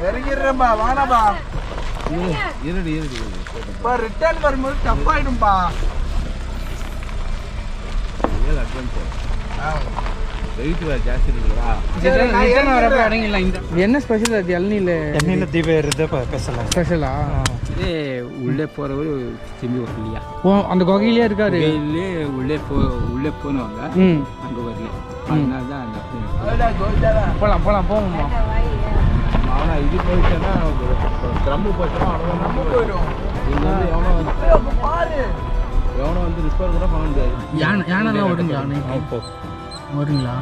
இறங்கிடுறேன்பா வாடாப்பா. இருடி ரிட்டர்ன் வரும்போது டஃப் ஆயிடும்பா. என்ன ஸ்பெஷல் அது எண்ணெயில் ஸ்பெஷலா? உள்ளே போறவரு திரும்பி வரலையா? ஓ அந்த குகையிலே இருக்காரு. உள்ளே போனவங்க அங்க வரல. அதனால தான் போலாம் போவோம்மா. ஆனா இது போயிட்டேன்னா ட்ரம்பு போயிட்டோம் அவ்வளோதான் நம்ம போயிடும். இங்க வந்து எவனோ வந்து ரிப்பேர் கூட பண்ண முடியாது. யானைலாம் வருங்களா? வருங்களா?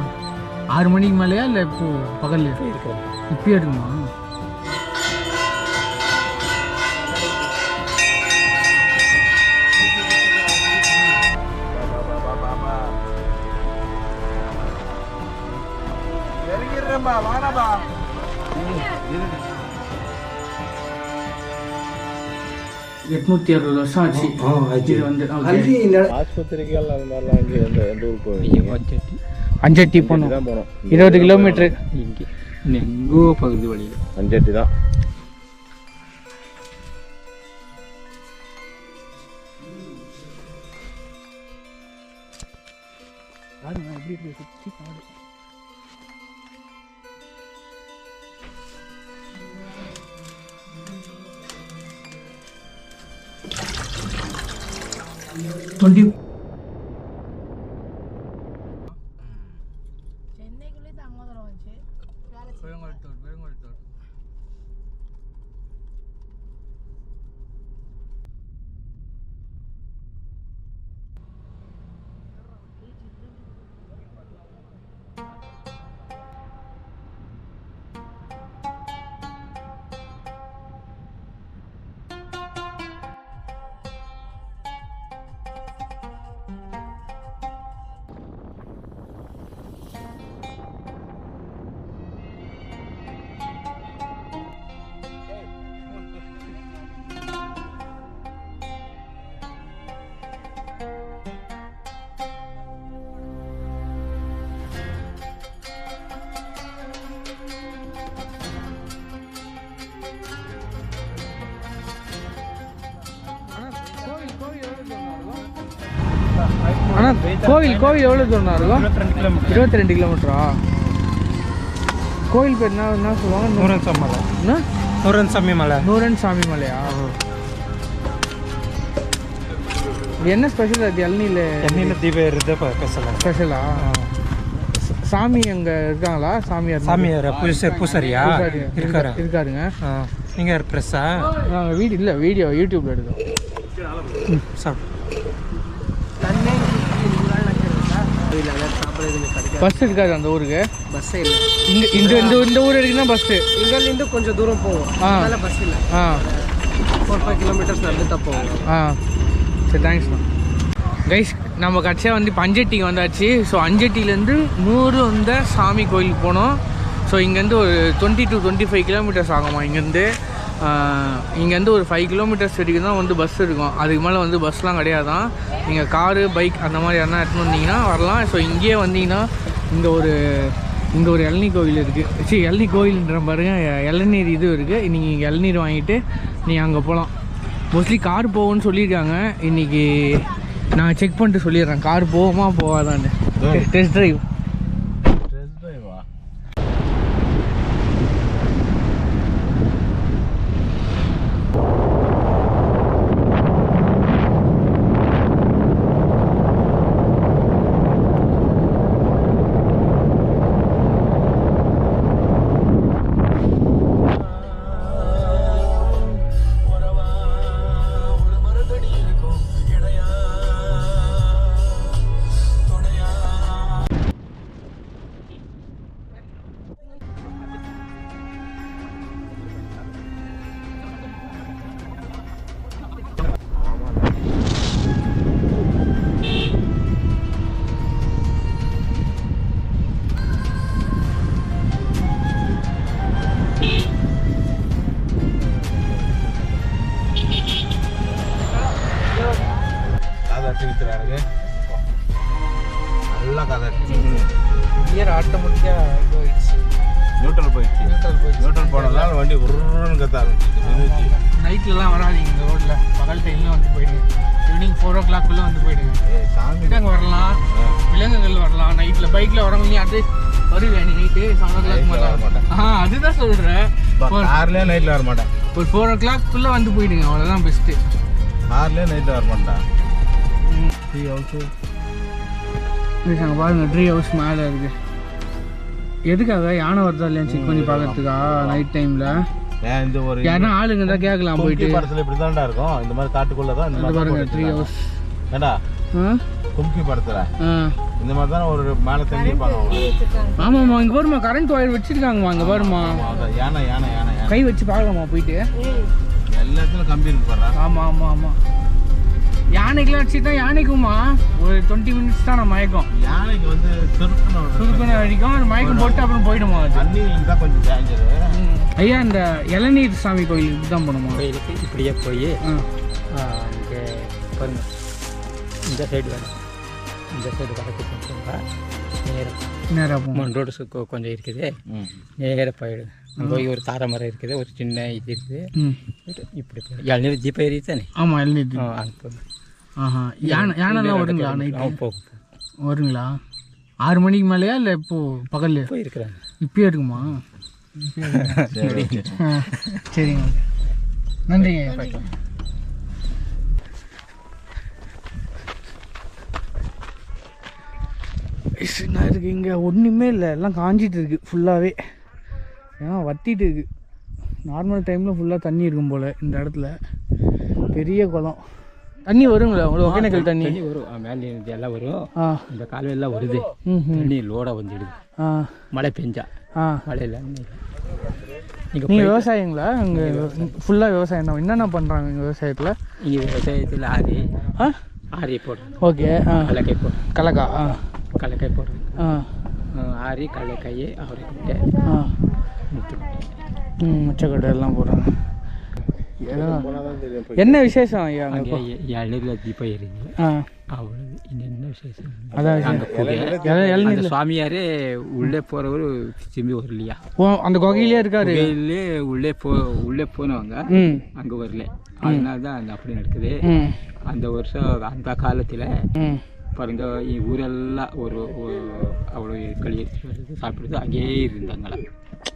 6 மணிக்கு மேலேயா இல்லை இப்போ பகல்ல இப்பயே இருக்குமா? இறங்கிடுறேன்பா வாடாப்பா. 860 வருஷம் ஆச்சு இது வந்து. ஆஸ்பத்திரிக்கு அந்த மாதிரிலாம் அங்கே எந்த ஊருக்கு போவீங்க? அஞ்சட்டி போனோம். 20 கிலோமீட்டரு. இங்கே எங்கோ பகுதி வழியில் அஞ்சட்டி தான். ஆனால் கோவில் எவ்வளோ தூரம் இருக்கும்? 22 கிலோமீட்டரா? கோவில் பேர் என்ன சொல்லுவாங்க? நூரன் சாமி மலையா? என்ன ஸ்பெஷல் அது எண்ணெயில் ஸ்பெஷலா? சாமி அங்கே இருக்காங்களா? சாமியார் பூசாரியா இருக்காருங்க. நீங்கள் ப்ரெஸ்ஸா? வீடியோ யூடியூப்ல எடுக்கும். பஸ் இருக்காது அந்த ஊருக்கு? பஸ்ஸே இல்லை. இந்த ஊர் இருக்குன்னா பஸ்ஸு இங்கேருந்து கொஞ்சம் தூரம் போவோம். அதனால் பஸ் இல்லை. 4-5 கிலோமீட்டர்ஸ் நடந்து தான் போவோம். சரி தேங்க்ஸ்ண்ணா. கைஸ் நம்ம கடைசியாக வந்து இப்போ அஞ்சட்டிக்கு வந்தாச்சு. ஸோ அஞ்சட்டிலேருந்து 100 வந்த சாமி கோயிலுக்கு போனோம். ஸோ இங்கேருந்து ஒரு 20 to 25 கிலோமீட்டர்ஸ் ஆகுமா. இங்கேருந்து ஒரு 5 கிலோமீட்டர்ஸ் வரைக்கும் தான் வந்து பஸ் இருக்கும். அதுக்கு மேலே வந்து பஸ்லாம் கிடையாதான். நீங்கள் காரு பைக் அந்த மாதிரி யாருன்னா எடுத்துன்னு வந்தீங்கன்னா வரலாம். ஸோ இங்கேயே வந்தீங்கன்னா இங்கே ஒரு இளநீ கோவில் இருக்குது. சரி இளநீ கோவில்ன்ற பாருங்க, இளநீர் இது இருக்குது. நீங்கள் இங்கே இளநீர் வாங்கிட்டு நீங்கள் அங்கே போகலாம். மோஸ்ட்லி கார் போகும்னு சொல்லியிருக்காங்க. இன்றைக்கி நான் செக் பண்ணிட்டு சொல்லிடுறேன் கார் போகுமா போகாதான்னு. Test drive. நியூட்ரல் போனதால வண்டி உருன்னு கத்த ஆரம்பிச்சு. நைட்லலாம் வராதிங்க இந்த ரோட்டில், பகல் டைமில் வந்து போயிடுங்க. ஈவினிங் 4 o'clock வந்து போயிடுங்க. அங்கே வரலாம், விலங்குகள் வரலாம். நைட்டில் பைக்கில் வரவங்க அது வருவேன் நைட்டு 7 o'clock மேலே வர மாட்டேன். அதுதான் சொல்கிறேன். கார்லேயே நைட்டில் வர மாட்டேன். ஒரு 4 o'clock வந்து போயிடுங்க, அவ்வளோதான் பெஸ்ட்டு. கார்லேயே நைட்டில் வர மாட்டேன். ட்ரீ ஹவுஸு நாங்கள் பாருங்கள், ட்ரீ ஹவுஸ் மேலே இருக்குது. எதுக்காக யானை வருதா இல்லையா செக் பண்ணி பார்க்கறதுக்கா நைட் டைமில்? ஏன் இந்த ஒரு யாருன்னா ஆளுங்க தான் கேட்கலாம் போயிட்டு. படத்தில் இப்படி தான்டா இருக்கும், இந்த மாதிரி காட்டுக்குள்ளே தான் இந்த மாதிரி பாருங்க ட்ரீ ஹவுஸ். ஏண்டா கும்கி படத்தில் இந்த மாதிரி தான் ஒரு மேலே தங்கியிருப்பாங்க. ஆமாம்மா, இங்கே பாருமா கரண்ட் ஒயர் வச்சுருக்காங்கம்மா. இங்கே பாருமா யானை யானை யானை கை வச்சு பார்க்கலாமா போயிட்டு? எல்லா இடத்துலையும் கம்பி இருக்கு பாரு. ஆமாம் ஆமாம் ஆமாம். யானைக்கெல்லாம் அடிச்சுட்டா யானைக்குமா ஒரு 20 minutes தான் நான் மயக்கம். யானைக்கு வந்து சுருக்குன்னு அடிக்கும், அது மயக்கம் போட்டு அப்புறம் போயிடுமா. அது தண்ணி தான் கொஞ்சம் டேஞ்சரு. ஐயா, இந்த இளநீர் சாமி கோயிலுக்கு தான் போகணுமா? கோயிலுக்கு இப்படியே போய் இங்கே பாருங்க, இந்த சைடு வேணும், இந்த சைடு வடக்கு நேராக போகும். ரோடு கொஞ்சம் இருக்குது, நேராக போயிடும். அங்கே போய் ஒரு தாரை மரம் இருக்குது, ஒரு சின்ன இது இருக்குது. இப்படி போய் இளநீர் ஜீப் ஏறி தானே? ஆமாம், இளநீர். அங்கே போகும். யானைலாம் வருங்களா நைட்டு? போகும் வருங்களா? 6 மணிக்கு மேலேயா இல்லை இப்போ பகல்ல போயிருக்கிறாங்க? இப்பயே இருக்குமா? சரிங்க, நன்றிங்க. என்ன இருக்குது இங்கே? ஒன்றுமே இல்லை, எல்லாம் காஞ்சிட்டு இருக்குது ஃபுல்லாகவே. ஏன்னா வத்திட்டு இருக்குது. நார்மல் டைமில் ஃபுல்லாக தண்ணி இருக்கும் போல் இந்த இடத்துல. பெரிய குளம். தண்ணி வருங்களா உங்களுக்கு? ஒகேனக்கல் தண்ணி வரும், மேலே எல்லாம் வரும். இந்த கால்வாயெல்லாம் வருது, தண்ணி லோடாக வந்துடுது மழை பெஞ்சா. மழையில் நீங்கள் விவசாயங்களா? இங்கே ஃபுல்லாக விவசாயம் தான். என்னென்ன பண்ணுறாங்க இங்கே விவசாயத்தில்? இங்கே விவசாயத்தில் ஆரி போடுறோம். ஓகே. கடலக்காய் போடுறோம். கடலக்காய் போடுறோம். ஆரி, கடலக்காய், அவரைக்கொட்டை, முச்சக்கொட்டை எல்லாம் போடுறாங்க. என்ன விசேஷம் ஐயா? இளநீரில் தீபம் எரியுது, அவ்வளோ. என்ன விசேஷம்? அதான் சுவாமியாரே உள்ளே போகிறவர் திரும்பி வரலையா? அந்த குகையிலே இருக்காரு. உள்ளே போனவங்க அங்கே வரல, அதனால தான் அந்த அப்படி நடக்குது. அந்த வருஷம் அந்த காலத்தில் பாருங்க, ஊரெல்லாம் ஒரு அவ்வளோ களி சாப்பிடுறது அங்கேயே இருந்தாங்களா.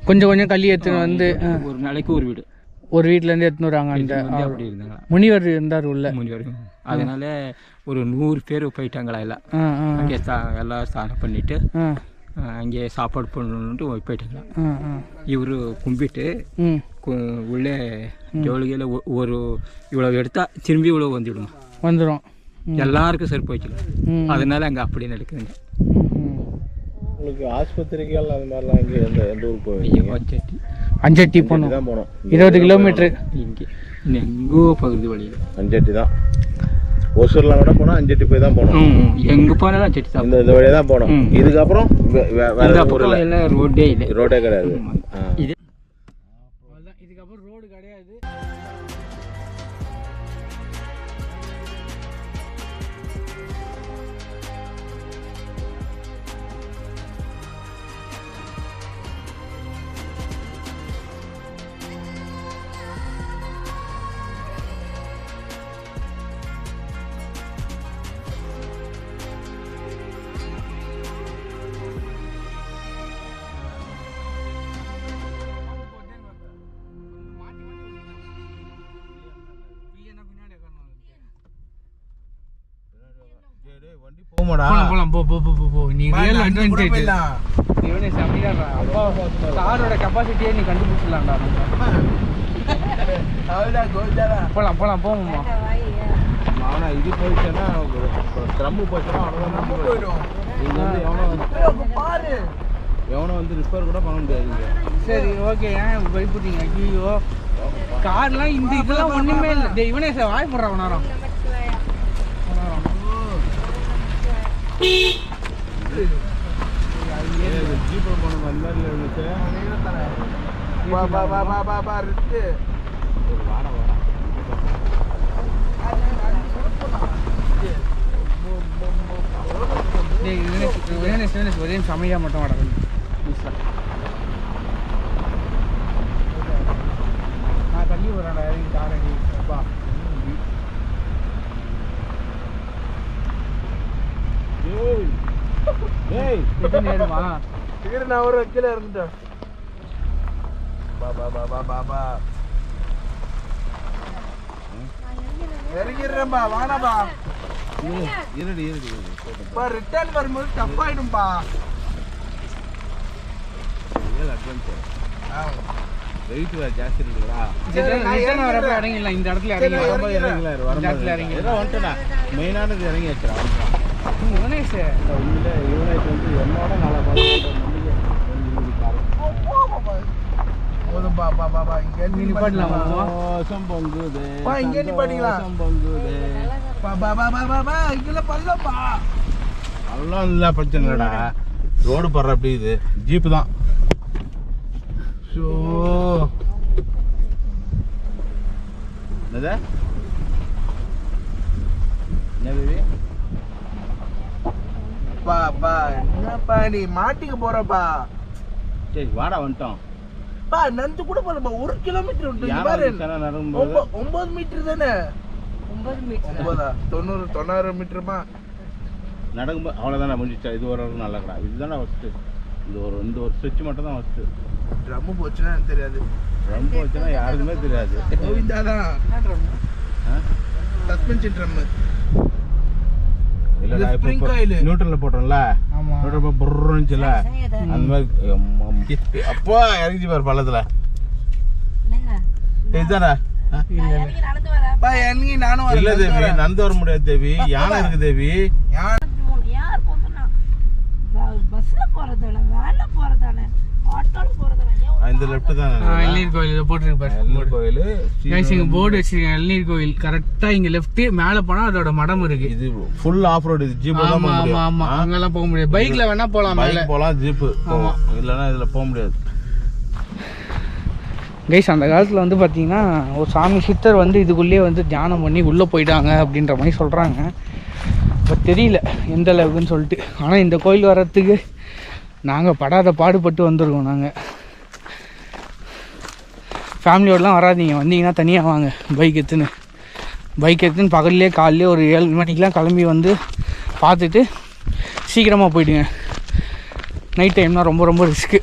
கொஞ்சம் கொஞ்சம் களி எடுத்துன்னு வந்து ஒரு நாளைக்கு ஒரு வீடு, ஒரு வீட்டிலேருந்து எடுத்துன்னு வராங்க. அந்த அப்படி இருந்தாங்களா. முனிவர் இருந்தார் உள்ள. முனிவர். அதனால ஒரு 100 பேர் போயிட்டாங்களா எல்லாம். அங்கே எல்லாம் ஸ்நானம் பண்ணிட்டு அங்கே சாப்பாடு பண்ணணுன்ட்டு போயிட்டாங்களா. இவர் கும்பிட்டு உள்ளே ஜோலிகையில் ஒரு இவ்வளோ எடுத்தால் திரும்பி இவ்வளோ வந்துடும். எல்லாருக்கும் சரி போயிடுச்சு. அதனால அங்கே அப்படி நடக்குதுங்க. உங்களுக்கு ஆஸ்பத்திரிகள் அந்த மாதிரிலாம் இங்கே எந்த ஊருக்கு போவீங்க? அஞ்சட்டி போகணும், 20 கிலோமீட்டர். இங்கே எங்கோ பகுதி வழியில் அஞ்சட்டி தான். ஒசூர்லாம் கூட போனால் அஞ்சட்டி போய் தான் போகணும். எங்கே போனாலும் அஞ்சட்டி தான். இந்த வழியாக தான் போகணும். இதுக்கப்புறம் எல்லாம் ரோடே இல்லை, ரோடே கிடையாது. இது இதுக்கப்புறம் ரோடு கிடையாது. போலாம் போ. நீ ரியல் அட்வான்டேஜ். இவனே சமையல்டா. அப்பா காரோட கெபாசிட்டியே நீ கண்டுபிடிச்சலாம்டா. போலாம் போமா. ஆனால் இது போயிடுச்சேன்னா ட்ரம்மு போச்சுன்னா அவ்வளோதான் போயிடும். எவனோ வந்து ரிப்பேர் கூட பண்ண முடியாது. சரி ஓகே, ஏன் பயப்பட்டீங்க? ஐயோ, கார்லாம் இந்த இதெல்லாம் ஒன்றுமே இல்லை. இவனே சார் வாய் போடுறான் நேரம். ஜீப்பில் போனோம் அந்த மாதிரி இருந்துச்சு. ஒரே சமையா மட்டும் வாடகை நேருமா டிக்கெட் நான் ஒரு கீழே இறங்கிட்டேன். பா பா பா பா பா பா இறங்கிடுறேன்பா, வாடாப்பா. இருடி ரிட்டர்ன் வரும்போது டஃப் ஆயிடும்பா. வெயிட் வேற ஜாஸ்தி இருக்குங்களா? வரப்ப இறங்கிடலாம். இந்த இடத்துல மெயினானது இறங்கி வச்சிடலாம். யுவனேஷ் உண்மையிலே யுவனேஷ் வந்து என்னோட நல்லா பிரச்சனைடா. ரோடு போடுற அப்படி இது ஜீப்பு தான். என்னப்பா நீ மாட்டிக்க போறப்பா? சரி வாடா வந்துட்டோம். நந்து கூட போறப்பா, 1 கிலோமீட்டர் 9 மீட்டர் தானே. 90 மீட்டருமா நடக்கும்போது அவ்வளோதானே முடிஞ்சிச்சா? இது ஒரு நல்லா கடா. இதுதானே ஃபஸ்ட்டு. இந்த ஒரு ஸ்ட்ரெச் மட்டும் தான் ஃபஸ்ட்டு. ட்ரம்மு போச்சுன்னா எனக்கு தெரியாது. ட்ரம் போச்சுன்னா யாருக்குமே தெரியாது. கோவிந்தாதான் சஸ்பென்ஷன் ட்ரம்மு. இல்லை ஸ்ப்ரிங் காயில் நியூட்ரலில் போட்டோம்ல, நியூட்ரல் புர்ருந்துச்சுல அந்த மாதிரி. அப்போ இறங்கிச்சு பாரு பள்ளத்தில். இதுதானே நானும் இல்ல தேவி, நடந்து வர முடியாது தேவி. யானை இருக்கு தேவி. இந்த லெஃப்ட் தான் இளநீர் கோயில் போட்டுருக்கு கோயில். போர்டு வச்சிருக்கேன் இளநீர் கோயில். கரெக்டா இங்க லெஃப்ட் மேல போனா அதோட மடம் இருக்கு. இது ஃபுல் ஆஃப் ரோடு. இது ஜீப் தான் போக முடியும். ஆமா அங்கெல்லாம் போக முடியாது. பைக்ல வேணா போலாம், மேல போலாம். ஜீப் இல்லனா இதுல போக முடியாது. கைஸ் அந்த காலத்தில் வந்து பார்த்தீங்கன்னா ஒரு சாமி சித்தர் வந்து இதுக்குள்ளேயே வந்து தியானம் பண்ணி உள்ளே போயிட்டாங்க அப்படின்ற மாதிரி சொல்கிறாங்க. பட் தெரியல எந்த அளவுக்குன்னு சொல்லிட்டு. ஆனால் இந்த கோயில் வர்றதுக்கு நாங்கள் படாத பாடுபட்டு வந்திருக்கோம். நாங்கள் ஃபேமிலியோடலாம் வராதிங்க, வந்தீங்கன்னா தனியாக வாங்க. பைக் எடுத்துன்னு பகல்லே காலையிலே ஒரு 7 மணிக்கெலாம் கிளம்பி வந்து பார்த்துட்டு சீக்கிரமாக போயிடுங்க. நைட் டைம்னால் ரொம்ப ரொம்ப ரிஸ்க்கு.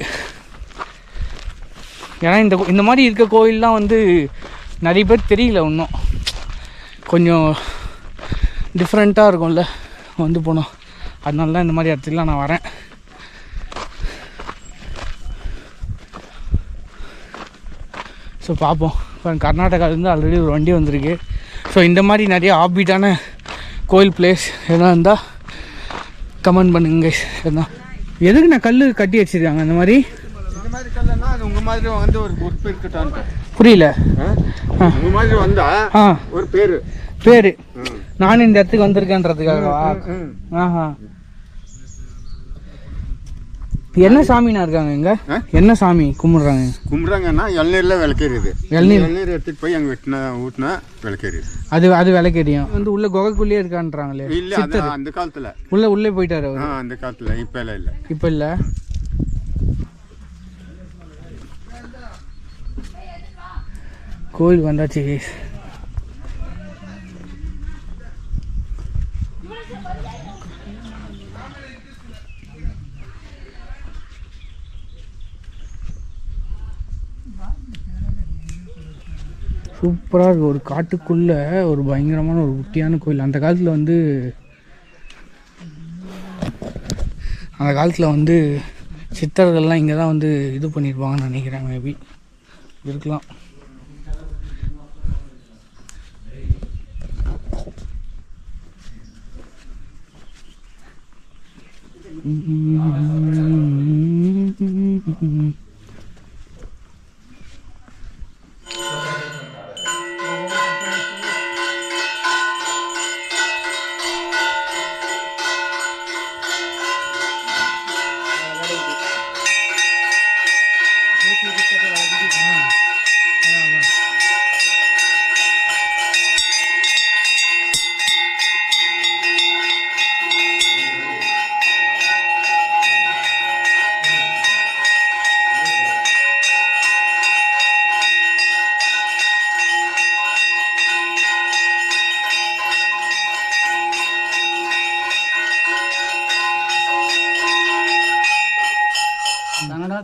ஏன்னா இந்த மாதிரி இருக்க கோயிலெலாம் வந்து நிறைய பேர் தெரியல இன்னும். கொஞ்சம் டிஃப்ரெண்ட்டாக இருக்கும்ல வந்து போனோம். அதனால தான் இந்த மாதிரி இடத்துக்குலாம் நான் வரேன். ஸோ பார்ப்போம். இப்போ கர்நாடகாவிலேருந்து ஆல்ரெடி ஒரு வண்டி வந்திருக்கு. ஸோ இந்த மாதிரி நிறைய ஆப்பீட்டான கோயில் பிளேஸ் எதனா இருந்தால் கமெண்ட் பண்ணுங்க. எதுனா எதுக்கு நான் கல் கட்டி வச்சுருக்காங்க அந்த மாதிரி? உங்க மாதிரி வந்து ஒரு குரூப் இருக்கட்டும். புரியல. உங்க மாதிரி வந்தா ஒரு பேரு நானும் இந்த இடத்துக்கு வந்திருக்கேன்றதுக்காகவா? ஆஹா. என்ன சாமினா இருக்காங்க இங்க? என்ன சாமி கும்பிடுறாங்கன்னா இளநீர்ல விளக்கேறியது. இளநீர் எடுத்துட்டு போய் அங்க ஊட்டினா விளக்கேறியது. அது விளக்கேறியும் வந்து உள்ள குகைக்குள்ளேயே இருக்கான்றாங்களே. இல்ல அந்த காலத்துல உள்ளே போயிட்டாரு அவரு. அந்த காலத்துல. இப்ப இல்ல. கோயில் வந்தாச்சு. சூப்பராக இருக்குது. ஒரு காட்டுக்குள்ளே ஒரு பயங்கரமான ஒரு குட்டியான கோயில். அந்த காலத்தில் வந்து சித்தர்கள்லாம் இங்கே தான் வந்து இது பண்ணியிருப்பாங்கன்னு நினைக்கிறேன். மேபி இருக்கலாம்.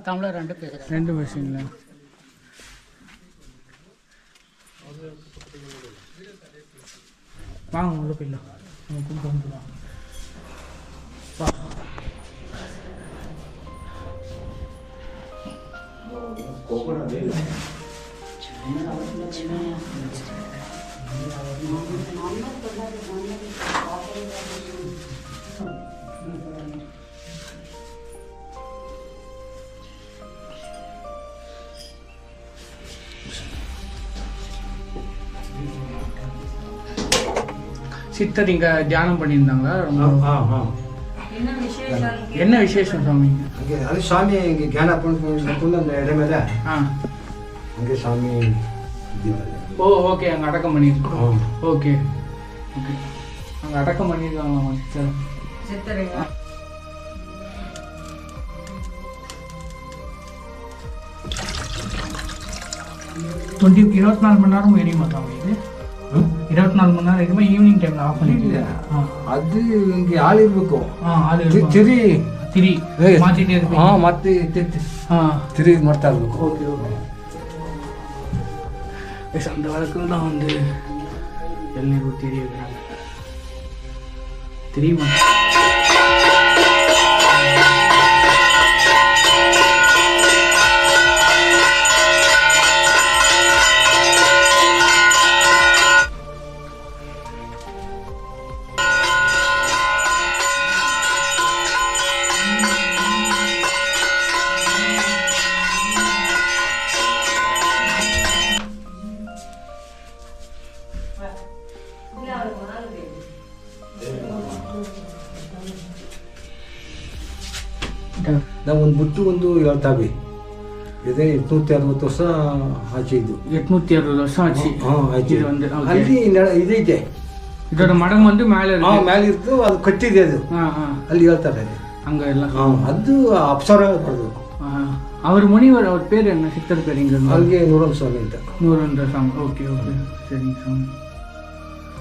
தமிழ் ரெண்டும் பேசுகிறேன். ரெண்டு பேசுவீங்களா? வாங்க உள்ள போயிடலாம். வா. சித்தர் இங்க தியானம் பண்ணியிருந்தாங்களா? என்ன விசேஷம் சாமி? அது சாமி இங்கே தியான பண்ணி அந்த இடமேல அங்கே சாமி. ஓ ஓகே, அங்கே அடக்கம் பண்ணியிருக்கோம். ஓகே ஓகே, அங்கே அடக்கம் பண்ணியிருக்காங்க சித்தர். சித்தருங்க 24 மணி நேரம் எரிய மாட்டாங்க. இது 24 மணி நேரம் எரியுமா? ஈவினிங் டைமில் ஆஃப் பண்ணிட்டு அது இங்கே ஆள் இருக்கும். திரி திரி மாற்றிட்டே இருக்கு. ಮತ್ತೆ ತಿರಿ ಮಾಡ್ತಾ ಇರ್ಬೇಕು. Okay okay. அந்த வழக்கில் தான் வந்து இளநீர் திரி வைக்கிறாங்க. திரி ನಾವು ಒಂದು ಬಿಟ್ಟು ಒಂದು ಹೇಳ್ತಾವೆ. ಇದೇ 860 ವರ್ಷ ಆಚೆ ಇದು. 860 வருஷம் ஆச்சு. ಆಚೆ இது வந்து ಅಲ್ಲಿ ಇದೈತೆ. இதோட மடம் வந்து மேலே இருக்கு. மேலே ಇತ್ತು, ಅದು ಕಟ್ಟಿದೆ. ಅದು ಅಲ್ಲಿ ಹೇಳ್ತಾರೆ அங்கே எல்லாம். ಅದು ಅಪ್ಸರ ಪಡೆದು. அவர் ಮುನಿவர், அவர் பேர் என்ன? சித்தர் பேர் இங்கே ಅಲ್ಲಿಗೆ ನೂರಂ ಸ್ವಾಮಿ ಅಂತ. ನೂರೊಂದು ಸ್ವಾಮಿ. ಓಕೆ ಓಕೆ, சரிங்க சாமி.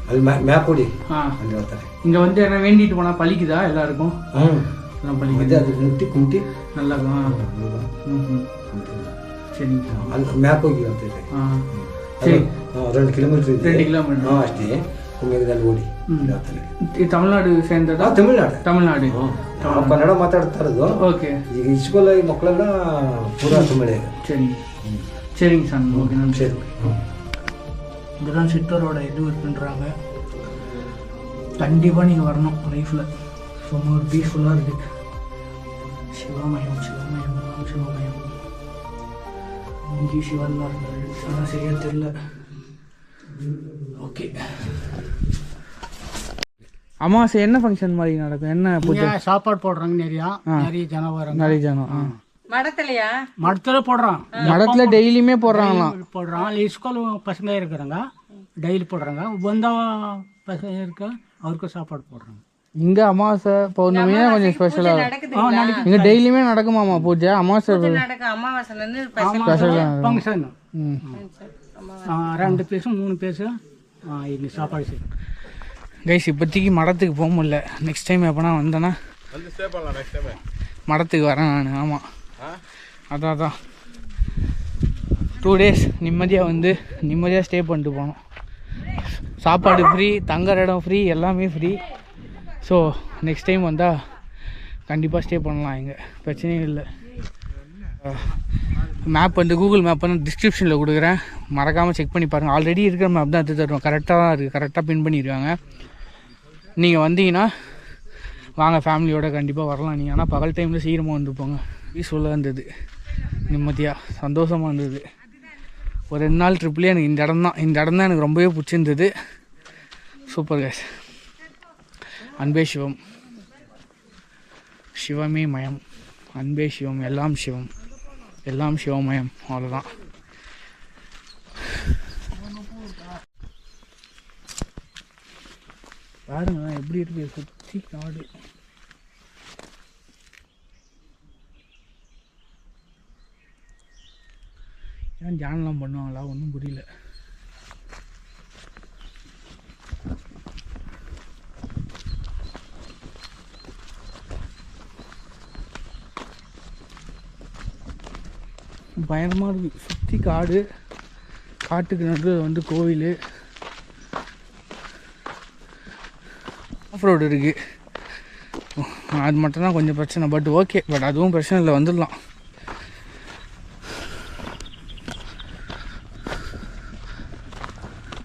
ಅಲ್ಲಿ ಮ್ಯಾಪ್ ಕೊಡಿ ಅಲ್ಲಿ ಹೇಳ್ತಾರೆ. இங்கே வந்து என்ன வேண்டிட்டு போனால் பழிக்குதா எல்லாருக்கும்? எல்லாம் பழிக்குது. ಅದು ಮುಟ್ಟಿ ಕುಂಟಿ நல்லா சரிங்க. ಅಲ್ಲಿ ಮ್ಯಾಪ್ ಹೋಗಿ ಹೇಳ್ತೈತೆ. சரி, 2 ಕಿಲೋಮೀಟರ್ ಇದೆ. 2 கிலோமீட்டர் ಅಷ್ಟೇ. ಕುಮ್ಮೇಗದಲ್ಲಿ ಓಡಿ ಹೇಳ್ತಾರೆ. இது தமிழ்நாடு சேர்ந்ததா? ತಮಿಳ್ನಾಡು. தமிழ்நாடு. ನಾವು ಕನ್ನಡ ಮಾತಾಡ್ತಾ ಇರೋದು. ஓகே. ಈಗ ಇಸ್ಕೂಲ್ ಮಕ್ಕಳೆಲ್ಲ ಪೂರಾ ತಮಿಳೇ. சரி சரிங்க சாமி. ஓகே நன்றி. சரி. இதெல்லாம் சித்தரோட இது இருக்குன்றாங்க. கண்டிப்பாக நீங்கள் வரணும் லைஃப்பில். ரொம்ப ஒரு பீஸ்ஃபுல்லாக இருக்குது. சிவமயம் சிவமயம் எல்லாம் சிவமயம். இங்கே சிவன் தான் இருந்தாரு, ஆனால் சரியாக தெரியல. ஓகே. அமாவாசை என்ன ஃபங்க்ஷன் மாதிரி நடக்கும்? என்ன பூஜை? சாப்பாடு போடுறாங்க. நிறைய ஜனம் வராங்க. நிறைய ஜனம். மடத்துலையா? மடத்துல போடுறான். மடத்துல டெய்லியுமே போடுறாங்களாம். போடுறான். ஸ்கூல் பசங்க இருக்கிறாங்க, டெய்லி போடுறாங்க. வந்தா பசங்க இருக்க அவருக்கு சாப்பாடு போடுறாங்க. இங்க அமாவாசை பௌர்ணமியா கொஞ்சம் ஸ்பெஷலா நடக்குது. இங்க டெய்லியுமே நடக்குமாமா பூஜை? அமாவாசை நடக்கும். அமாவாசைன்னு ஃபங்க்ஷன் 2 பேசும் 3 பேசும் இங்கே சாப்பாடு செய்யும். கைஸ் இப்போதைக்கு மடத்துக்கு போக முடியல. நெக்ஸ்ட் டைம் எப்போனா வந்தேன்னா வந்து ஸ்டே பண்ணலாம். நெக்ஸ்ட் டைம் மடத்துக்கு வரேன் நான். ஆமாம், அதான் 2 days நிம்மதியாக வந்து நிம்மதியாக ஸ்டே பண்ணிட்டு போனோம். சாப்பாடு ஃப்ரீ, தங்குற இடம் ஃப்ரீ, எல்லாமே ஃப்ரீ. ஸோ நெக்ஸ்ட் டைம் வந்தால் கண்டிப்பாக ஸ்டே பண்ணலாம். இங்கே பிரச்சனையும் இல்லை. மேப் வந்து கூகுள் மேப் வந்து டிஸ்கிரிப்ஷனில் கொடுக்குறேன், மறக்காமல் செக் பண்ணி பாருங்கள். ஆல்ரெடி இருக்கிற மேப் தான் எடுத்து தருவோம். கரெக்டாக தான் இருக்குது, கரெக்டாக பின் பண்ணியிருக்காங்க. நீங்கள் வந்தீங்கன்னா வாங்க, ஃபேமிலியோடு கண்டிப்பாக வரலாம். நீங்கள் ஆனால் பகல் டைமில் சீக்கிரமாக வந்துருப்போங்க. பீஸ்ஃபுல்லாக இருந்தது, நிம்மதியாக சந்தோஷமாக இருந்தது. ஒரு 2 நாள் ட்ரிப்லேயே எனக்கு இந்த இடம் தான் எனக்கு ரொம்பவே பிடிச்சிருந்தது. Super case. அன்பே சிவம், சிவமே மயம், அன்பே சிவம், எல்லாம் சிவம், எல்லாம் சிவமயம். அவ்வளோதான். பாருங்க எப்படி இருக்கு சுற்றி காடு. ஏன் தியானம்லாம் பண்ணுவாங்களா? ஒன்றும் புரியல. பயங்கரமாக இருக்குது. சுற்றி காடு, காட்டுக்கு நடுவில் வந்து கோவில், ஆஃப் ரோடு இருக்குது. அது மட்டும்தான் கொஞ்சம் பிரச்சனை. பட் ஓகே, பட் அதுவும் பிரச்சனை இல்லை, வந்துடலாம்.